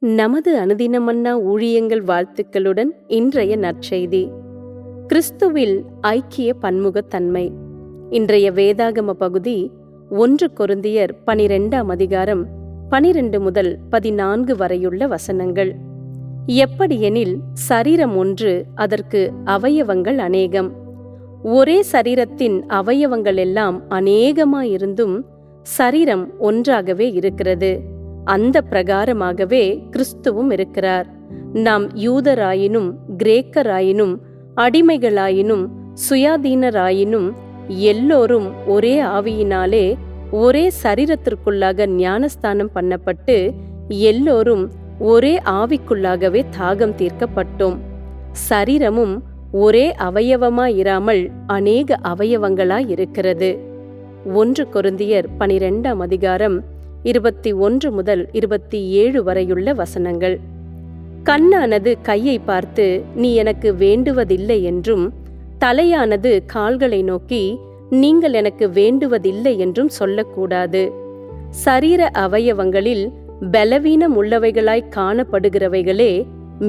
நமது அனுதினமன்னா ஊழியங்கள் வாழ்த்துக்களுடன் இன்றைய நற்செய்தி. கிறிஸ்துவில் ஐக்கிய பன்முகத்தன்மை. இன்றைய வேதாகம பகுதி 1 கொரிந்தியர் 12ஆம் அதிகாரம் 12 முதல் 14 வரையுள்ள வசனங்கள். எப்படியெனில், சரீரம் ஒன்று, அதற்கு அவயவங்கள் அநேகம். ஒரே சரீரத்தின் அவயவங்கள் எல்லாம் அநேகமாயிருந்தும் சரீரம் ஒன்றாகவே இருக்கிறது. அந்த பிரகாரமாகவே கிறிஸ்துவும் இருக்கிறார். நாம் யூதராயினும் கிரேக்கராயினும் அடிமைகளாயினும் சுயாதீனராயினும் எல்லோரும் ஒரே ஆவியினாலே ஒரே சரீரத்திற்குள்ளாக ஞானஸ்தானம் பண்ணப்பட்டு எல்லோரும் ஒரே ஆவிக்குள்ளாகவே தாகம் தீர்க்கப்பட்டோம். சரீரமும் ஒரே அவயவமாயிராமல் அநேக அவயவங்களாயிருக்கிறது. 1 கொரிந்தியர் 12ஆம் அதிகாரம் 21 முதல் 27 வரையுள்ள வசனங்கள். கண்ணானது கையை பார்த்து, நீ எனக்கு வேண்டுவதில்லை என்றும், தலையானது கால்களை நோக்கி, நீங்கள் எனக்கு வேண்டுவதில்லை என்றும் சொல்லக்கூடாது. சரீர அவயவங்களில் பலவீனம் உள்ளவைகளாய் காணப்படுகிறவைகளே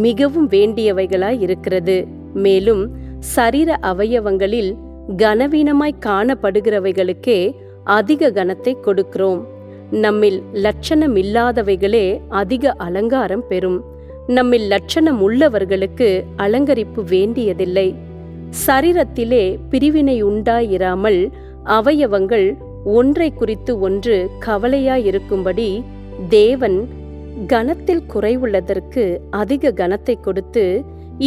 மிகவும் வேண்டியவைகளாய் இருக்கிறது. மேலும் சரீர அவயவங்களில் கனவீனமாய் காணப்படுகிறவைகளுக்கே அதிக கனத்தை கொடுக்கிறோம். நம்மில் லட்சணம் இல்லாதவைகளே அதிக அலங்காரம் பெறும். நம்மில் லட்சணம் உள்ளவர்களுக்கு அலங்கரிப்பு வேண்டியதில்லை. சரீரத்திலே பிரிவினை உண்டாயிராமல் அவயவங்கள் ஒன்றை குறித்து ஒன்று கவலையாயிருக்கும்படி தேவன் கனத்தில் குறைவுள்ளதற்கு அதிக கனத்தை கொடுத்து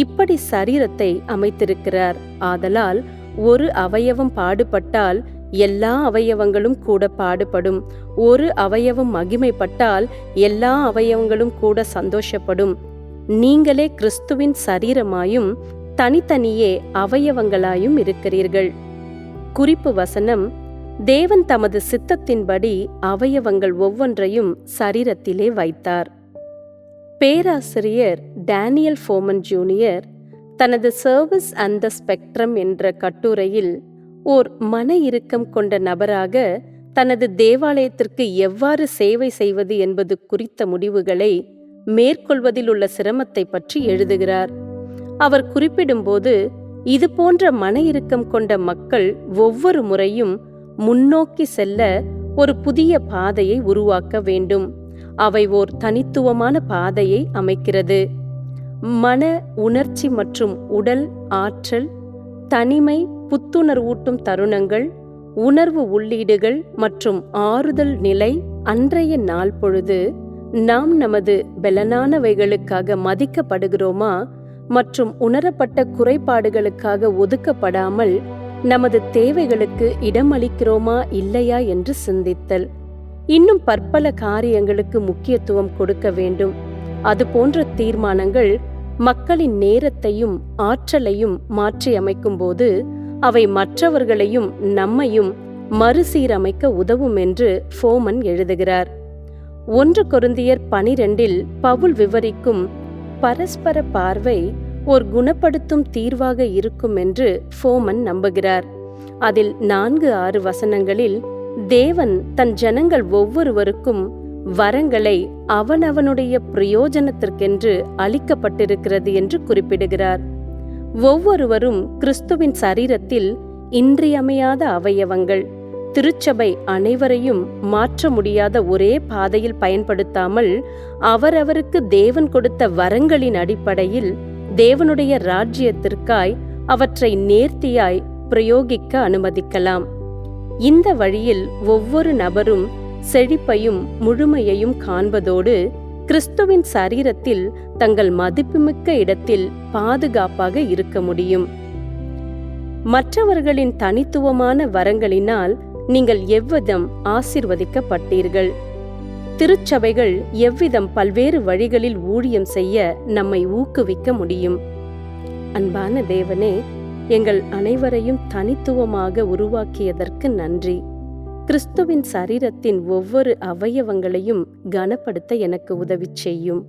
இப்படி சரீரத்தை அமைத்திருக்கிறார். ஆதலால் ஒரு அவயவம் பாடுபட்டால் எல்லா அவயவங்களும் கூட பாடுபடும். ஒரு அவயவம் மகிமைப்பட்டால் எல்லா அவயவங்களும் கூட சந்தோஷப்படும். நீங்களே கிறிஸ்துவின் சரீரமாயும் தனித்தனியே அவயவங்களாயும் இருக்கிறீர்கள். குறிப்பு வசனம்: தேவன் தமது சித்தத்தின்படி அவயவங்கள் ஒவ்வொன்றையும் சரீரத்திலே வைத்தார். பேராசிரியர் டேனியல் ஃபோமன் ஜூனியர் தனது சர்வீஸ் அண்ட் த ஸ்பெக்ட்ரம் என்ற கட்டுரையில் ஓர் மன இறுக்கம் கொண்ட நபராக தனது தேவாலயத்திற்கு எவ்வாறு சேவை செய்வது என்பது குறித்த முடிவுகளை மேற்கொள்வதில் உள்ள சிரமத்தை பற்றி எழுதுகிறார். அவர் குறிப்பிடும்போது, இது போன்ற மன இறுக்கம் கொண்ட மக்கள் ஒவ்வொரு முறையும் முன்னோக்கி செல்ல ஒரு புதிய பாதையை உருவாக்க வேண்டும். அவை ஓர் தனித்துவமான பாதையை அமைக்கிறது. மன, உணர்ச்சி மற்றும் உடல் ஆற்றல், தனிமை, புத்துணர்வூட்டும் தருணங்கள், உணர்வு உள்ளீடுகள் மற்றும் ஆறுதல் நிலை. அன்றைய நாள் பொழுது நாம் நமது பலனானவைகளுக்காக மதிக்கப்படுகிறோமா மற்றும் உணரப்பட்ட குறைபாடுகளுக்காக ஒதுக்கப்படாமல் நமது தேவைகளுக்கு இடமளிக்கிறோமா இல்லையா என்று சிந்தித்தல். இன்னும் பற்பல காரியங்களுக்கு முக்கியத்துவம் கொடுக்க வேண்டும். அதுபோன்ற தீர்மானங்கள் மக்களின் நேரத்தையும் ஆற்றலையும் மாற்றி அமைக்கும் போது அவை மற்றவர்களையும் நம்மையும் மறுசீரமைக்க உதவும் என்று ஃபோமன் எழுதுகிறார். 1 கொரிந்தியர் 12 பவுல் விவரிக்கும் பரஸ்பர பார்வை ஓர் குணப்படுத்தும் தீர்வாக இருக்கும் என்று ஃபோமன் நம்புகிறார். அதில் 4-6 வசனங்களில் தேவன் தன் ஜனங்கள் ஒவ்வொருவருக்கும் வரங்களை அவனவனுடைய பிரயோஜனத்திற்கென்று அளிக்கப்பட்டிருக்கிறது என்று குறிப்பிடுகிறார். ஒவ்வொருவரும் கிறிஸ்துவின் சரீரத்தில் இன்றியமையாத அவயவங்கள். திருச்சபை அனைவரையும் மாற்ற முடியாத ஒரே பாதையில் பயன்படுத்தாமல் அவரவருக்கு தேவன் கொடுத்த வரங்களின் அடிப்படையில் தேவனுடைய ராஜ்யத்திற்காய் அவற்றை நேர்த்தியாய் பிரயோகிக்க அனுமதிக்கலாம். இந்த வழியில் ஒவ்வொரு நபரும் செழிப்பையும் முழுமையையும் காண்பதோடு கிறிஸ்துவின் சரீரத்தில் தங்கள் மதிப்புமிக்க இடத்தில் பாதுகாப்பாக இருக்க முடியும். மற்றவர்களின் தனித்துவமான வரங்களினால் நீங்கள் எவ்விதம் ஆசீர்வதிக்கப்பட்டீர்கள்? திருச்சபைகள் எவ்விதம் பல்வேறு வழிகளில் ஊழியம் செய்ய நம்மை ஊக்குவிக்க முடியும்? அன்பான தேவனே, எங்கள் அனைவரையும் தனித்துவமாக உருவாக்கியதற்கு நன்றி. கிறிஸ்துவின் சரீரத்தின் ஒவ்வொரு அவயவங்களையும் கனப்படுத்த எனக்கு உதவி செய்யும்.